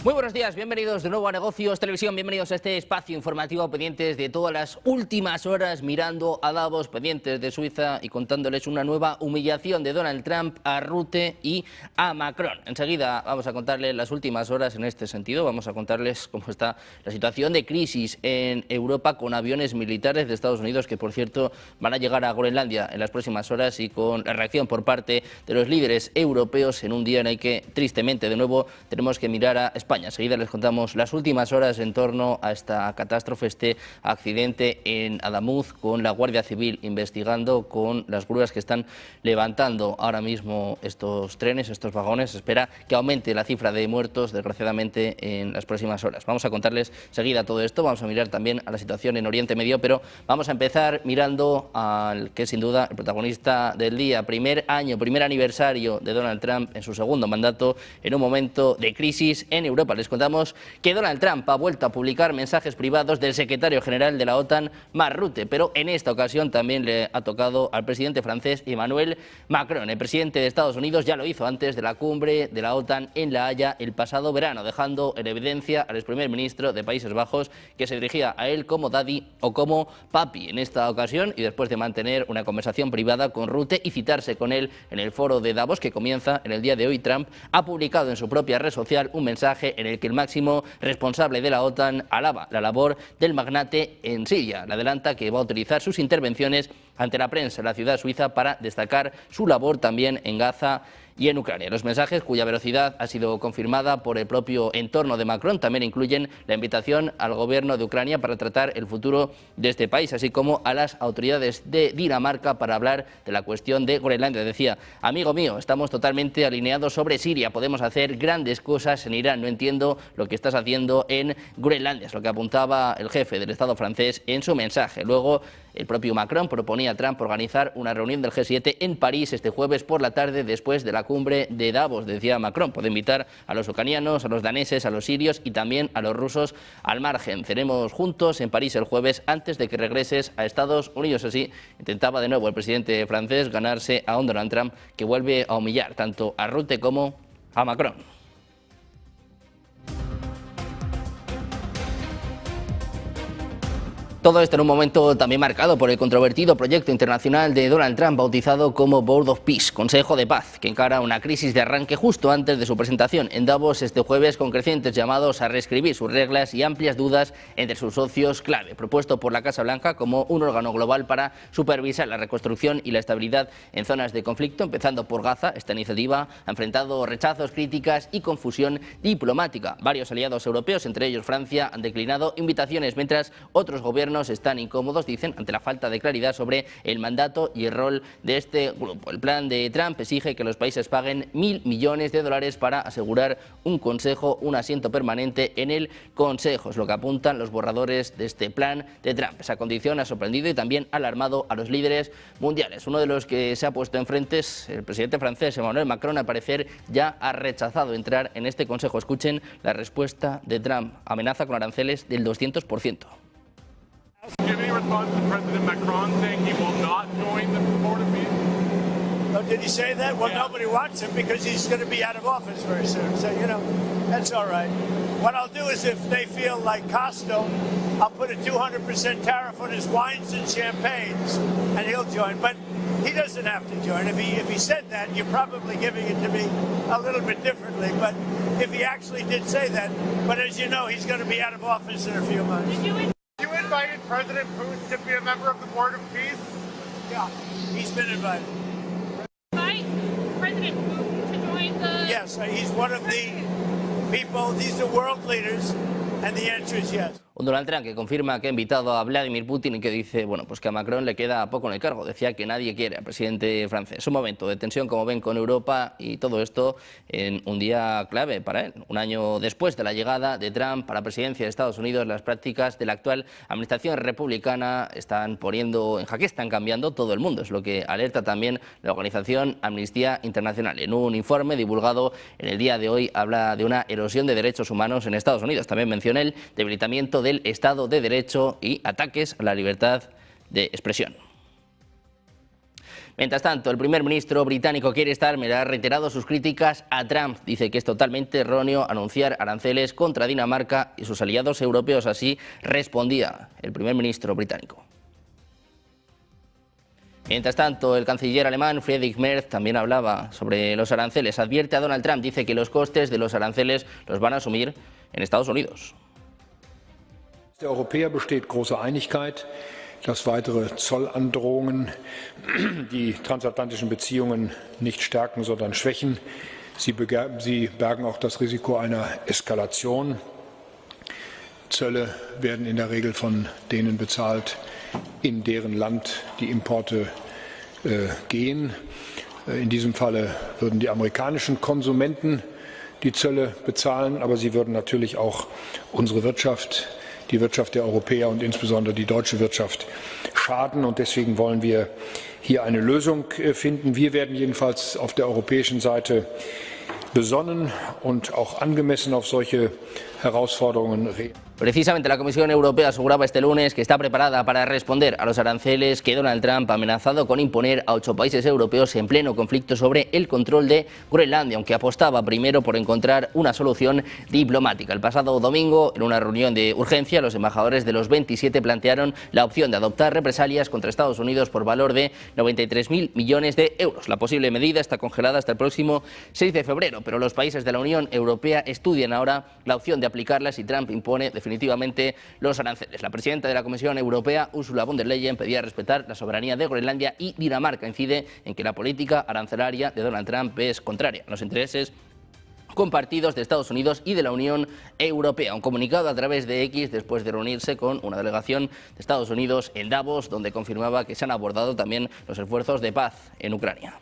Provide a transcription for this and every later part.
Muy buenos días, bienvenidos de nuevo a Negocios Televisión, bienvenidos a este espacio informativo, pendientes de todas las últimas horas, mirando a Davos, pendientes de Suiza y contándoles una nueva humillación de Donald Trump a Rutte y a Macron. Enseguida vamos a contarles las últimas horas en este sentido, vamos a contarles cómo está la situación de crisis en Europa con aviones militares de Estados Unidos que, por cierto, van a llegar a Groenlandia en las próximas horas y con la reacción por parte de los líderes europeos en un día en el que, tristemente, de nuevo, tenemos que mirar a España. Enseguida les contamos las últimas horas en torno a esta catástrofe, este accidente en Adamuz, con la Guardia Civil investigando, con las grúas que están levantando ahora mismo estos trenes, estos vagones. Se espera que aumente la cifra de muertos, desgraciadamente, en las próximas horas. Vamos a contarles enseguida todo esto, vamos a mirar también a la situación en Oriente Medio, pero vamos a empezar mirando al que es sin duda el protagonista del día. Primer aniversario de Donald Trump en su segundo mandato, en un momento de crisis en Europa. Les contamos que Donald Trump ha vuelto a publicar mensajes privados del secretario general de la OTAN, Mark Rutte, pero en esta ocasión también le ha tocado al presidente francés Emmanuel Macron. El presidente de Estados Unidos ya lo hizo antes de la cumbre de la OTAN en La Haya el pasado verano, dejando en evidencia al ex primer ministro de Países Bajos, que se dirigía a él como daddy o como papi. En esta ocasión, y después de mantener una conversación privada con Rutte y citarse con él en el foro de Davos que comienza en el día de hoy, Trump ha publicado en su propia red social un mensaje en el que el máximo responsable de la OTAN alaba la labor del magnate en Siria. Le adelanta que va a utilizar sus intervenciones ante la prensa en la ciudad suiza para destacar su labor también en Gaza y en Ucrania. Los mensajes, cuya veracidad ha sido confirmada por el propio entorno de Macron, también incluyen la invitación al gobierno de Ucrania para tratar el futuro de este país, así como a las autoridades de Dinamarca para hablar de la cuestión de Groenlandia. Decía: amigo mío, estamos totalmente alineados sobre Siria, podemos hacer grandes cosas en Irán, no entiendo lo que estás haciendo en Groenlandia, es lo que apuntaba el jefe del Estado francés en su mensaje. Luego, el propio Macron proponía a Trump organizar una reunión del G7 en París este jueves por la tarde, después de la cumbre de Davos. Decía Macron: puede invitar a los ucranianos, a los daneses, a los sirios y también a los rusos al margen. Cenemos juntos en París el jueves antes de que regreses a Estados Unidos. Así intentaba de nuevo el presidente francés ganarse a un Donald Trump que vuelve a humillar tanto a Rutte como a Macron. Todo esto en un momento también marcado por el controvertido proyecto internacional de Donald Trump bautizado como Board of Peace, Consejo de Paz, que encara una crisis de arranque justo antes de su presentación en Davos este jueves, con crecientes llamados a reescribir sus reglas y amplias dudas entre sus socios clave, propuesto por la Casa Blanca como un órgano global para supervisar la reconstrucción y la estabilidad en zonas de conflicto, empezando por Gaza. Esta iniciativa ha enfrentado rechazos, críticas y confusión diplomática. Varios aliados europeos, entre ellos Francia, han declinado invitaciones, mientras otros gobiernos están incómodos, dicen, ante la falta de claridad sobre el mandato y el rol de este grupo. El plan de Trump exige que los países paguen $1.000 millones para asegurar un consejo, un asiento permanente en el Consejo. Es lo que apuntan los borradores de este plan de Trump. Esa condición ha sorprendido y también alarmado a los líderes mundiales. Uno de los que se ha puesto enfrente es el presidente francés, Emmanuel Macron. Al parecer ya ha rechazado entrar en este Consejo. Escuchen la respuesta de Trump: amenaza con aranceles del 200%. Do you have any response to President Macron saying he will not join the Board of Peace? Oh, did he say that? Well, yeah. Nobody wants him because he's going to be out of office very soon. So, that's all right. What I'll do is, if they feel like Costco, I'll put a 200% tariff on his wines and champagnes, and he'll join. But he doesn't have to join. If he said that, you're probably giving it to me a little bit differently. But if he actually did say that, but as you know, he's going to be out of office in a few months. You invited President Putin to be a member of the Board of Peace? Yeah, he's been invited. Invite President Putin to join the... Yes, he's one of the people, these are world leaders, and the answer is yes. Un Donald Trump que confirma que ha invitado a Vladimir Putin y que dice, bueno, pues que a Macron le queda poco en el cargo. Decía que nadie quiere al presidente francés. Un momento de tensión, como ven, con Europa, y todo esto en un día clave para él. Un año después de la llegada de Trump a la presidencia de Estados Unidos, las prácticas de la actual administración republicana están poniendo en jaque, están cambiando todo el mundo. Es lo que alerta también la organización Amnistía Internacional. En un informe divulgado en el día de hoy habla de una erosión de derechos humanos en Estados Unidos. También menciona el debilitamiento del Estado de Derecho y ataques a la libertad de expresión. Mientras tanto, el primer ministro británico Keir Starmer ha reiterado sus críticas a Trump. Dice que es totalmente erróneo anunciar aranceles contra Dinamarca y sus aliados europeos. Así respondía el primer ministro británico. Mientras tanto, el canciller alemán Friedrich Merz también hablaba sobre los aranceles. Advierte a Donald Trump, dice que los costes de los aranceles los van a asumir en Estados Unidos. Der Europäer besteht große Einigkeit, dass weitere Zollandrohungen die transatlantischen Beziehungen nicht stärken, sondern schwächen. Sie bergen auch das Risiko einer Eskalation. Zölle werden in der Regel von denen bezahlt, in deren Land die Importe gehen. In diesem Falle würden die amerikanischen Konsumenten die Zölle bezahlen, aber sie würden natürlich auch unsere Wirtschaft, die Wirtschaft der Europäer und insbesondere die deutsche Wirtschaft schaden. Und deswegen wollen wir hier eine Lösung finden. Wir werden jedenfalls auf der europäischen Seite besonnen und auch angemessen auf solche Herausforderungen reagieren. Precisamente la Comisión Europea aseguraba este lunes que está preparada para responder a los aranceles que Donald Trump ha amenazado con imponer a 8 países europeos en pleno conflicto sobre el control de Groenlandia, aunque apostaba primero por encontrar una solución diplomática. El pasado domingo, en una reunión de urgencia, los embajadores de los 27 plantearon la opción de adoptar represalias contra Estados Unidos por valor de 93.000 millones de euros. La posible medida está congelada hasta el próximo 6 de febrero, pero los países de la Unión Europea estudian ahora la opción de aplicarla si Trump impone definitivamente los aranceles. La presidenta de la Comisión Europea, Ursula von der Leyen, pedía respetar la soberanía de Groenlandia y Dinamarca. Incide en que la política arancelaria de Donald Trump es contraria a los intereses compartidos de Estados Unidos y de la Unión Europea. Un comunicado a través de X después de reunirse con una delegación de Estados Unidos en Davos, donde confirmaba que se han abordado también los esfuerzos de paz en Ucrania.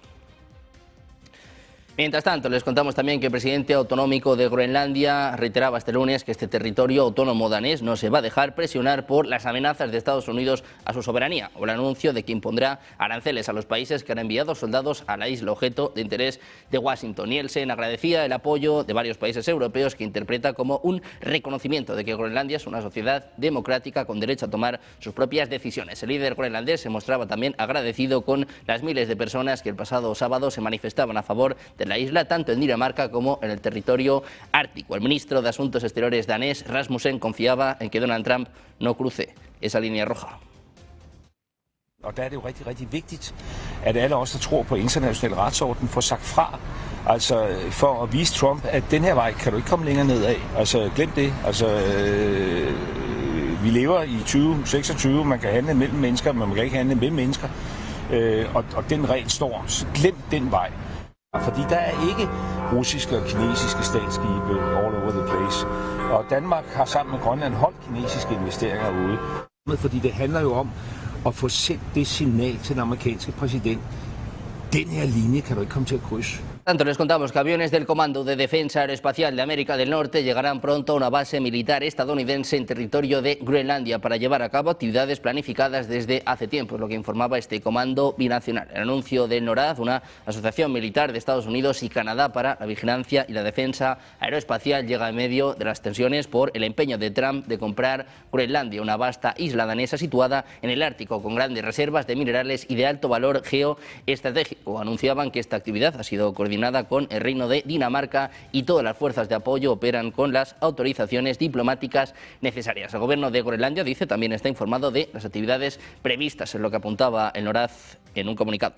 Mientras tanto, les contamos también que el presidente autonómico de Groenlandia reiteraba este lunes que este territorio autónomo danés no se va a dejar presionar por las amenazas de Estados Unidos a su soberanía o el anuncio de que impondrá aranceles a los países que han enviado soldados a la isla objeto de interés de Washington. Nielsen agradecía el apoyo de varios países europeos que interpreta como un reconocimiento de que Groenlandia es una sociedad democrática con derecho a tomar sus propias decisiones. El líder groenlandés se mostraba también agradecido con las miles de personas que el pasado sábado se manifestaban a favor de la isla, tanto en Dinamarca como en el territorio ártico. El ministro de Asuntos Exteriores danés, Rasmussen, confiaba en que Donald Trump no cruce esa línea roja. Og der er det jo rigtig vigtigt, at alle os, der tror på international retsorden, får sagt fra. Altså for at vise Trump, at den her vej kan du ikke komme længere nedad. Altså glem det. Altså vi lever i 2026, man kan handle mellem mennesker, men man kan ikke handle mellem mennesker. Og den regel står. Så glem den vej. Fordi der er ikke russiske og kinesiske statsskibe all over the place. Og Danmark har sammen med Grønland holdt kinesiske investeringer ude. Fordi det handler jo om at få sendt det signal til den amerikanske præsident. Den her linje kan du ikke komme til at krydse. Tanto les contamos que aviones del Comando de Defensa Aeroespacial de América del Norte llegarán pronto a una base militar estadounidense en territorio de Groenlandia para llevar a cabo actividades planificadas desde hace tiempo, es lo que informaba este comando binacional. El anuncio del NORAD, una asociación militar de Estados Unidos y Canadá para la vigilancia y la defensa aeroespacial, llega en medio de las tensiones por el empeño de Trump de comprar Groenlandia, una vasta isla danesa situada en el Ártico con grandes reservas de minerales y de alto valor geoestratégico. Anunciaban que esta actividad ha sido coordinada con el Reino de Dinamarca y todas las fuerzas de apoyo operan con las autorizaciones diplomáticas necesarias. El gobierno de Groenlandia, dice, también está informado de las actividades previstas, es lo que apuntaba el NORAD en un comunicado.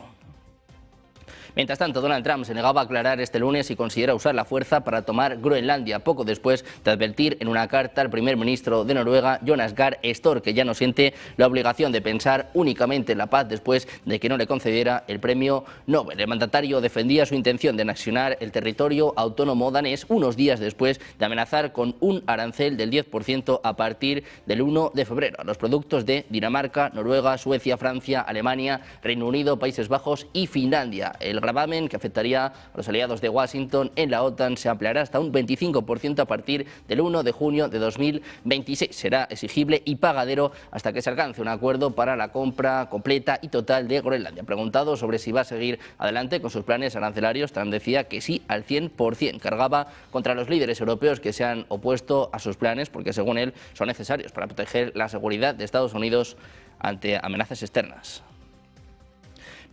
Mientras tanto, Donald Trump se negaba a aclarar este lunes si considera usar la fuerza para tomar Groenlandia, poco después de advertir en una carta al primer ministro de Noruega, Jonas Gahr Støre, que ya no siente la obligación de pensar únicamente en la paz después de que no le concediera el premio Nobel. El mandatario defendía su intención de anexionar el territorio autónomo danés unos días después de amenazar con un arancel del 10% a partir del 1 de febrero a los productos de Dinamarca, Noruega, Suecia, Francia, Alemania, Reino Unido, Países Bajos y Finlandia. El gravamen que afectaría a los aliados de Washington en la OTAN se ampliará hasta un 25% a partir del 1 de junio de 2026. Será exigible y pagadero hasta que se alcance un acuerdo para la compra completa y total de Groenlandia. Preguntado sobre si va a seguir adelante con sus planes arancelarios, Trump decía que sí al 100%. Cargaba contra los líderes europeos que se han opuesto a sus planes porque, según él, son necesarios para proteger la seguridad de Estados Unidos ante amenazas externas.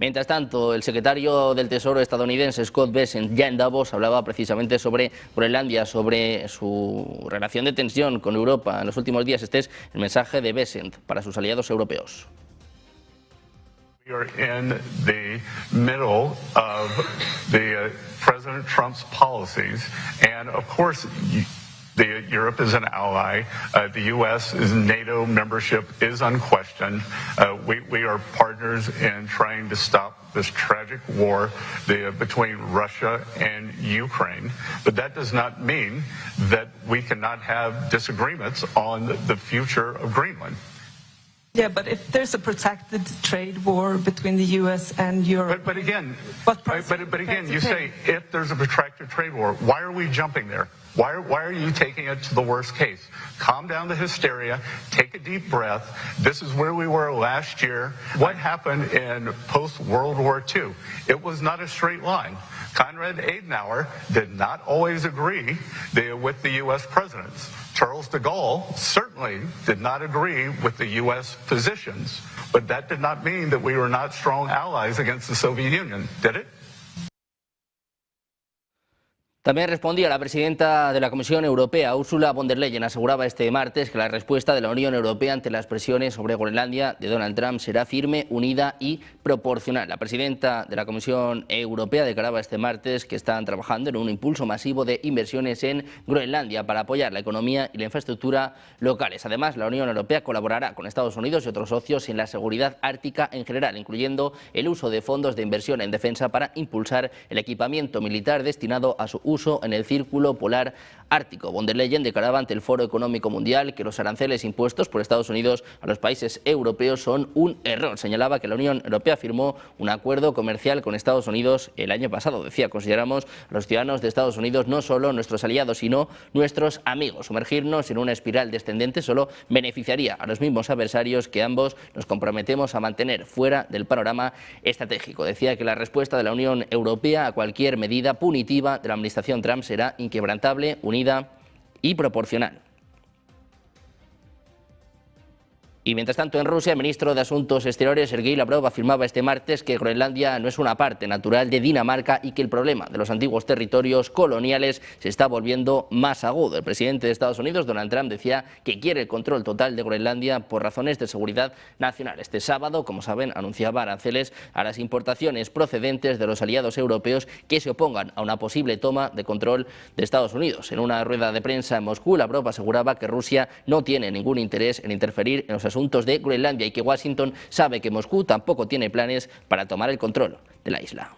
Mientras tanto, el secretario del Tesoro estadounidense Scott Bessent ya en Davos hablaba precisamente sobre Groenlandia, sobre su relación de tensión con Europa en los últimos días. Este es el mensaje de Bessent para sus aliados europeos. We are in the middle of President Trump's policies, and of course, Europe is an ally. The U.S.'s NATO membership is unquestioned. We are partners in trying to stop this tragic war between Russia and Ukraine. But that does not mean that we cannot have disagreements on the future of Greenland. Yeah, but if there's a protracted trade war between the U.S. and Europe... But again, you say, if there's a protracted trade war, why are we jumping there? Why are you taking it to the worst case? Calm down the hysteria, take a deep breath. This is where we were last year. What happened in post-World War II? It was not a straight line. Konrad Adenauer did not always agree with the U.S. presidents. Charles de Gaulle certainly did not agree with the U.S. positions, but that did not mean that we were not strong allies against the Soviet Union, did it? También respondía la presidenta de la Comisión Europea, Ursula von der Leyen, aseguraba este martes que la respuesta de la Unión Europea ante las presiones sobre Groenlandia de Donald Trump será firme, unida y proporcional. La presidenta de la Comisión Europea declaraba este martes que están trabajando en un impulso masivo de inversiones en Groenlandia para apoyar la economía y la infraestructura locales. Además, la Unión Europea colaborará con Estados Unidos y otros socios en la seguridad ártica en general, incluyendo el uso de fondos de inversión en defensa para impulsar el equipamiento militar destinado a su uso en el Círculo Polar Ártico. Von der Leyen declaraba ante el Foro Económico Mundial que los aranceles impuestos por Estados Unidos a los países europeos son un error. Señalaba que la Unión Europea firmó un acuerdo comercial con Estados Unidos el año pasado. Decía, consideramos a los ciudadanos de Estados Unidos no solo nuestros aliados, sino nuestros amigos. Sumergirnos en una espiral descendente solo beneficiaría a los mismos adversarios que ambos nos comprometemos a mantener fuera del panorama estratégico. Decía que la respuesta de la Unión Europea a cualquier medida punitiva de la administración Trump será inquebrantable, unida y proporcional. Y mientras tanto, en Rusia, el ministro de Asuntos Exteriores, Sergei Lavrov, afirmaba este martes que Groenlandia no es una parte natural de Dinamarca y que el problema de los antiguos territorios coloniales se está volviendo más agudo. El presidente de Estados Unidos, Donald Trump, decía que quiere el control total de Groenlandia por razones de seguridad nacional. Este sábado, como saben, anunciaba aranceles a las importaciones procedentes de los aliados europeos que se opongan a una posible toma de control de Estados Unidos. En una rueda de prensa en Moscú, Lavrov aseguraba que Rusia no tiene ningún interés en interferir en los asuntos de Groenlandia y que Washington sabe que Moscú tampoco tiene planes para tomar el control de la isla.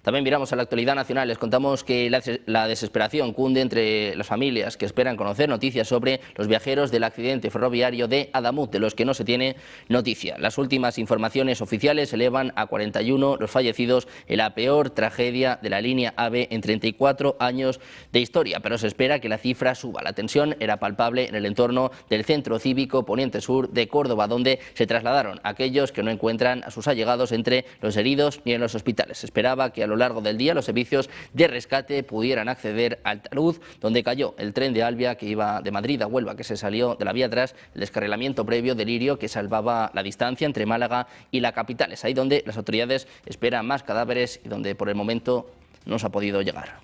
También miramos a la actualidad nacional. Les contamos que la desesperación cunde entre las familias que esperan conocer noticias sobre los viajeros del accidente ferroviario de Adamut, de los que no se tiene noticia. Las últimas informaciones oficiales elevan a 41 los fallecidos en la peor tragedia de la línea AVE en 34 años de historia, pero se espera que la cifra suba. La tensión era palpable en el entorno del Centro Cívico Poniente Sur de Córdoba, donde se trasladaron aquellos que no encuentran a sus allegados entre los heridos ni en los hospitales. Se esperaba que a lo largo del día los servicios de rescate pudieran acceder al talud donde cayó el tren de Alvia que iba de Madrid a Huelva, que se salió de la vía tras el descarrilamiento previo de Lirio que salvaba la distancia entre Málaga y la capital. Es ahí donde las autoridades esperan más cadáveres y donde por el momento no se ha podido llegar.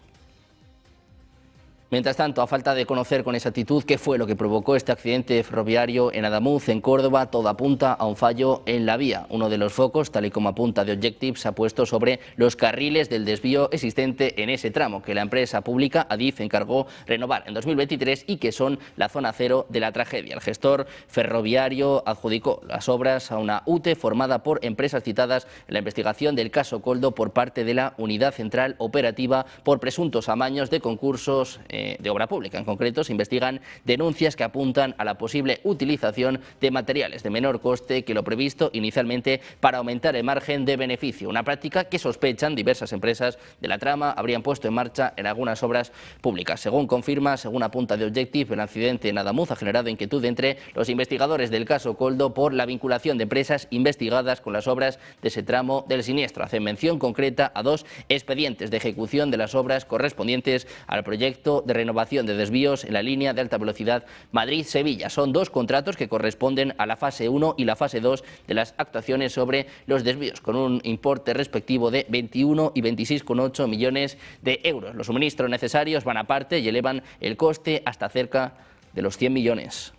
Mientras tanto, a falta de conocer con exactitud qué fue lo que provocó este accidente ferroviario en Adamuz, en Córdoba, todo apunta a un fallo en la vía. Uno de los focos, tal y como apunta The Objective, se ha puesto sobre los carriles del desvío existente en ese tramo, que la empresa pública Adif encargó renovar en 2023 y que son la zona cero de la tragedia. El gestor ferroviario adjudicó las obras a una UTE formada por empresas citadas en la investigación del caso Coldo por parte de la Unidad Central Operativa por presuntos amaños de concursos de obra pública. En concreto, se investigan denuncias que apuntan a la posible utilización de materiales de menor coste que lo previsto inicialmente para aumentar el margen de beneficio, una práctica que sospechan diversas empresas de la trama habrían puesto en marcha en algunas obras públicas. Según apunta The Objective, el accidente en Adamuz ha generado inquietud entre los investigadores del caso Coldo por la vinculación de empresas investigadas con las obras de ese tramo del siniestro. Hacen mención concreta a dos expedientes de ejecución de las obras correspondientes al proyecto de renovación de desvíos en la línea de alta velocidad Madrid-Sevilla. Son 2 contratos que corresponden a la fase 1 y la fase 2 de las actuaciones sobre los desvíos, con un importe respectivo de 21 y 26,8 millones de euros. Los suministros necesarios van aparte y elevan el coste hasta cerca de los 100 millones.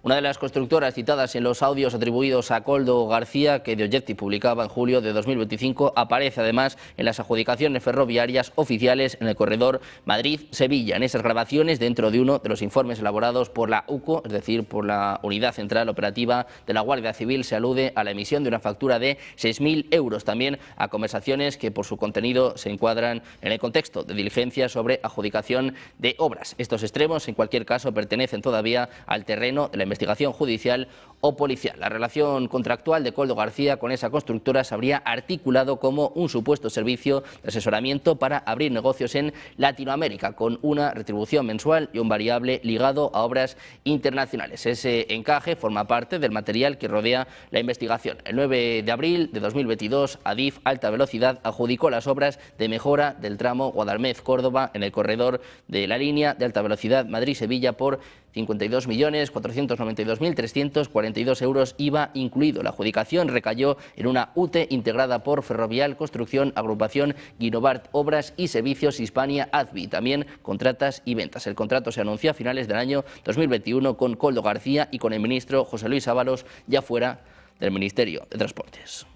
Una de las constructoras citadas en los audios atribuidos a Koldo García, que The Objective publicaba en julio de 2025, aparece además en las adjudicaciones ferroviarias oficiales en el corredor Madrid-Sevilla. En esas grabaciones, dentro de uno de los informes elaborados por la UCO, es decir, por la Unidad Central Operativa de la Guardia Civil, se alude a la emisión de una factura de 6.000 euros, también a conversaciones que por su contenido se encuadran en el contexto de diligencias sobre adjudicación de obras. Estos extremos, en cualquier caso, pertenecen todavía al terreno de la investigación judicial o policial. La relación contractual de Koldo García con esa constructora se habría articulado como un supuesto servicio de asesoramiento para abrir negocios en Latinoamérica, con una retribución mensual y un variable ligado a obras internacionales. Ese encaje forma parte del material que rodea la investigación. El 9 de abril de 2022, Adif Alta Velocidad adjudicó las obras de mejora del tramo Guadalmedz-Córdoba en el corredor de la línea de alta velocidad Madrid-Sevilla por 52.492.342 euros, IVA incluido. La adjudicación recayó en una UTE integrada por Ferrovial Construcción, Agrupación Guinovart Obras y Servicios Hispania Advi, también contratas y ventas. El contrato se anunció a finales del año 2021 con Koldo García y con el ministro José Luis Ábalos, ya fuera del Ministerio de Transportes.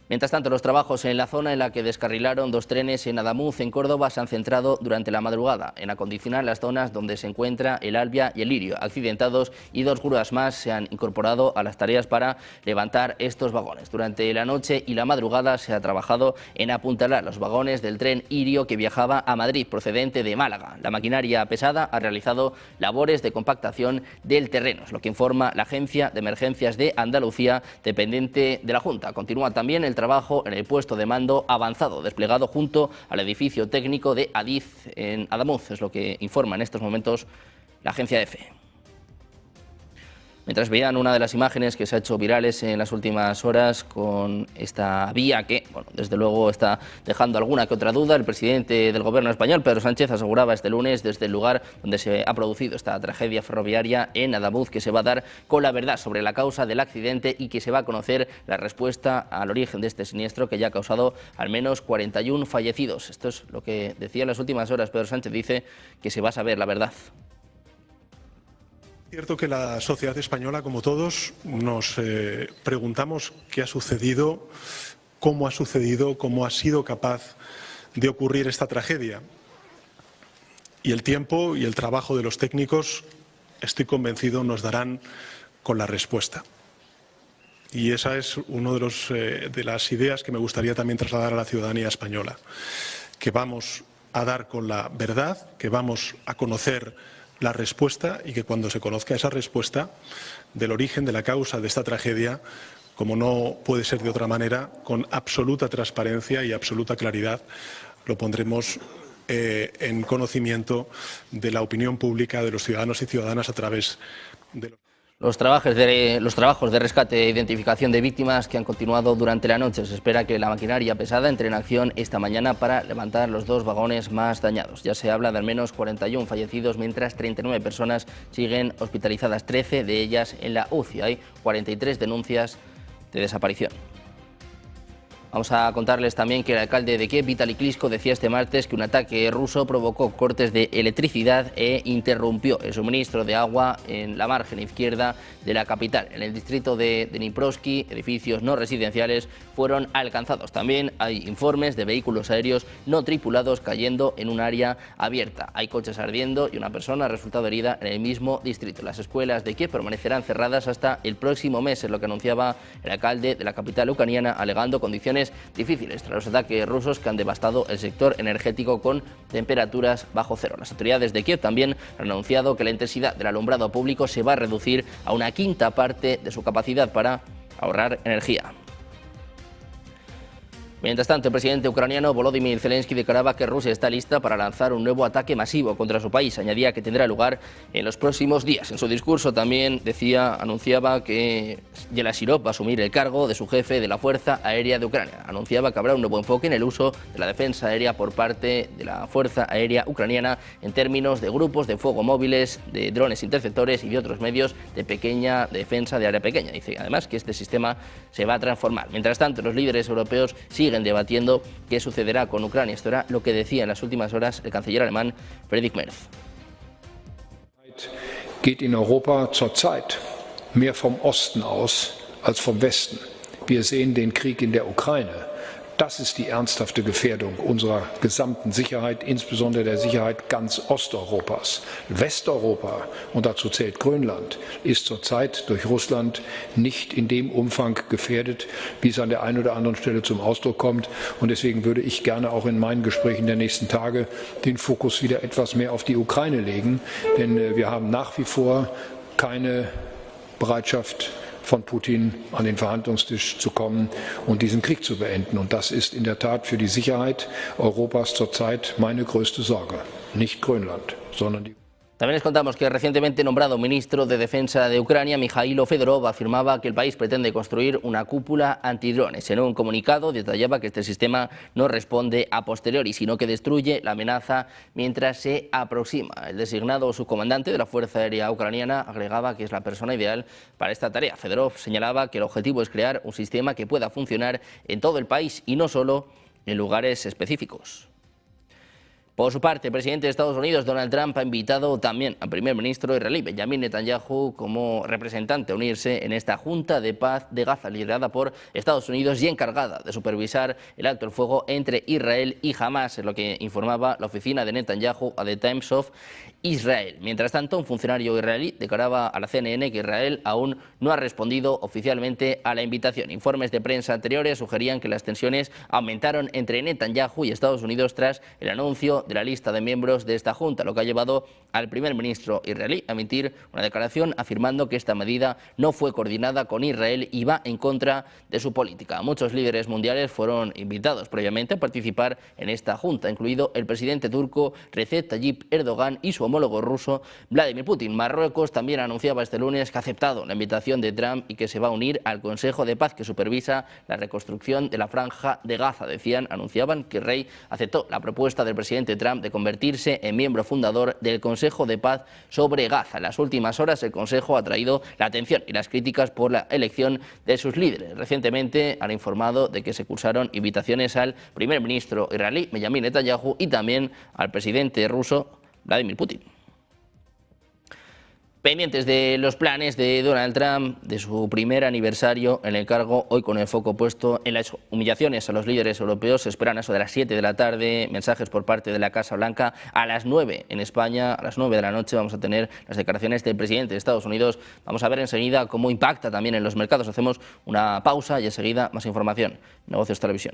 Mientras tanto, los trabajos en la zona en la que descarrilaron 2 trenes en Adamuz, en Córdoba, se han centrado durante la madrugada en acondicionar las zonas donde se encuentra el Albia y el Lirio, accidentados, y 2 grúas más se han incorporado a las tareas para levantar estos vagones. Durante la noche y la madrugada se ha trabajado en apuntalar los vagones del tren Irio que viajaba a Madrid procedente de Málaga. La maquinaria pesada ha realizado labores de compactación del terreno, es lo que informa la Agencia de Emergencias de Andalucía, dependiente de la Junta. Continúa también el trabajo en el puesto de mando avanzado desplegado junto al edificio técnico de Adif en Adamuz, es lo que informa en estos momentos la agencia EFE. Mientras veían una de las imágenes que se ha hecho virales en las últimas horas con esta vía que, bueno, desde luego está dejando alguna que otra duda, el presidente del Gobierno español, Pedro Sánchez, aseguraba este lunes desde el lugar donde se ha producido esta tragedia ferroviaria en Adamuz que se va a dar con la verdad sobre la causa del accidente y que se va a conocer la respuesta al origen de este siniestro que ya ha causado al menos 41 fallecidos. Esto es lo que decía en las últimas horas Pedro Sánchez, dice que se va a saber la verdad. Es cierto que la sociedad española, como todos, nos preguntamos qué ha sucedido, cómo ha sido capaz de ocurrir esta tragedia. Y el tiempo y el trabajo de los técnicos, estoy convencido, nos darán con la respuesta. Y esa es una de las ideas que me gustaría también trasladar a la ciudadanía española, que vamos a dar con la verdad, que vamos a conocer la respuesta y que cuando se conozca esa respuesta del origen de la causa de esta tragedia, como no puede ser de otra manera, con absoluta transparencia y absoluta claridad, lo pondremos en conocimiento de la opinión pública, de los ciudadanos y ciudadanas a través de los trabajos de rescate e identificación de víctimas que han continuado durante la noche. Se espera que la maquinaria pesada entre en acción esta mañana para levantar los 2 vagones más dañados. Ya se habla de al menos 41 fallecidos, mientras 39 personas siguen hospitalizadas, 13 de ellas en la UCI. Hay 43 denuncias de desaparición. Vamos a contarles también que el alcalde de Kiev, Vitaly Klitschko, decía este martes que un ataque ruso provocó cortes de electricidad e interrumpió el suministro de agua en la margen izquierda de la capital. En el distrito de Dniprovsky, edificios no residenciales fueron alcanzados. También hay informes de vehículos aéreos no tripulados cayendo en un área abierta. Hay coches ardiendo y una persona ha resultado herida en el mismo distrito. Las escuelas de Kiev permanecerán cerradas hasta el próximo mes, es lo que anunciaba el alcalde de la capital ucraniana, alegando condiciones difíciles tras los ataques rusos que han devastado el sector energético con temperaturas bajo cero. Las autoridades de Kiev también han anunciado que la intensidad del alumbrado público se va a reducir a una quinta parte de su capacidad para ahorrar energía. Mientras tanto, el presidente ucraniano Volodymyr Zelensky declaraba que Rusia está lista para lanzar un nuevo ataque masivo contra su país. Añadía que tendrá lugar en los próximos días. En su discurso también anunciaba que Yelazirov va a asumir el cargo de su jefe de la Fuerza Aérea de Ucrania. Anunciaba que habrá un nuevo enfoque en el uso de la defensa aérea por parte de la Fuerza Aérea ucraniana en términos de grupos de fuego móviles, de drones interceptores y de otros medios de pequeña defensa de área pequeña. Dice además que este sistema se va a transformar. Mientras tanto, los líderes europeos siguen debatiendo qué sucederá con Ucrania. Esto era lo que decía en las últimas horas el canciller alemán Friedrich Merz. Geht in Europa zurzeit mehr vom Osten aus als vom Westen. Wir sehen den Krieg in der Ukraine. Das ist die ernsthafte Gefährdung unserer gesamten Sicherheit, insbesondere der Sicherheit ganz Osteuropas. Westeuropa, und dazu zählt Grönland, ist zurzeit durch Russland nicht in dem Umfang gefährdet, wie es an der einen oder anderen Stelle zum Ausdruck kommt. Und deswegen würde ich gerne auch in meinen Gesprächen der nächsten Tage den Fokus wieder etwas mehr auf die Ukraine legen. Denn wir haben nach wie vor keine Bereitschaft von Putin an den Verhandlungstisch zu kommen und diesen Krieg zu beenden. Und das ist in der Tat für die Sicherheit Europas zurzeit meine größte Sorge. Nicht Grönland, sondern die. También les contamos que el recientemente nombrado ministro de Defensa de Ucrania, Mikhailo Fedorov, afirmaba que el país pretende construir una cúpula antidrones. En un comunicado detallaba que este sistema no responde a posteriori, sino que destruye la amenaza mientras se aproxima. El designado subcomandante de la Fuerza Aérea Ucraniana agregaba que es la persona ideal para esta tarea. Fedorov señalaba que el objetivo es crear un sistema que pueda funcionar en todo el país y no solo en lugares específicos. Por su parte, el presidente de Estados Unidos, Donald Trump, ha invitado también al primer ministro israelí, Benjamin Netanyahu, como representante a unirse en esta Junta de Paz de Gaza, liderada por Estados Unidos y encargada de supervisar el alto el fuego entre Israel y Hamás, es lo que informaba la oficina de Netanyahu a The Times of Israel. Mientras tanto, un funcionario israelí declaraba a la CNN que Israel aún no ha respondido oficialmente a la invitación. Informes de prensa anteriores sugerían que las tensiones aumentaron entre Netanyahu y Estados Unidos tras el anuncio de la lista de miembros de esta junta, lo que ha llevado al primer ministro israelí a emitir una declaración afirmando que esta medida no fue coordinada con Israel y va en contra de su política. Muchos líderes mundiales fueron invitados previamente a participar en esta junta, incluido el presidente turco Recep Tayyip Erdogan y su homólogo ruso Vladimir Putin. Marruecos también anunciaba este lunes que ha aceptado la invitación de Trump y que se va a unir al Consejo de Paz que supervisa la reconstrucción de la Franja de Gaza. Anunciaban que el rey aceptó la propuesta del presidente Trump de convertirse en miembro fundador del Consejo de Paz sobre Gaza. En las últimas horas el Consejo ha atraído la atención y las críticas por la elección de sus líderes. Recientemente han informado de que se cursaron invitaciones al primer ministro israelí Benjamin Netanyahu y también al presidente ruso Vladimir Putin. Pendientes de los planes de Donald Trump, de su primer aniversario en el cargo, hoy con el foco puesto en las humillaciones a los líderes europeos. Se esperan a eso de las 7 de la tarde, mensajes por parte de la Casa Blanca. A las 9 en España, a las 9 de la noche, vamos a tener las declaraciones del presidente de Estados Unidos. Vamos a ver enseguida cómo impacta también en los mercados. Hacemos una pausa y enseguida más información. Negocios Televisión.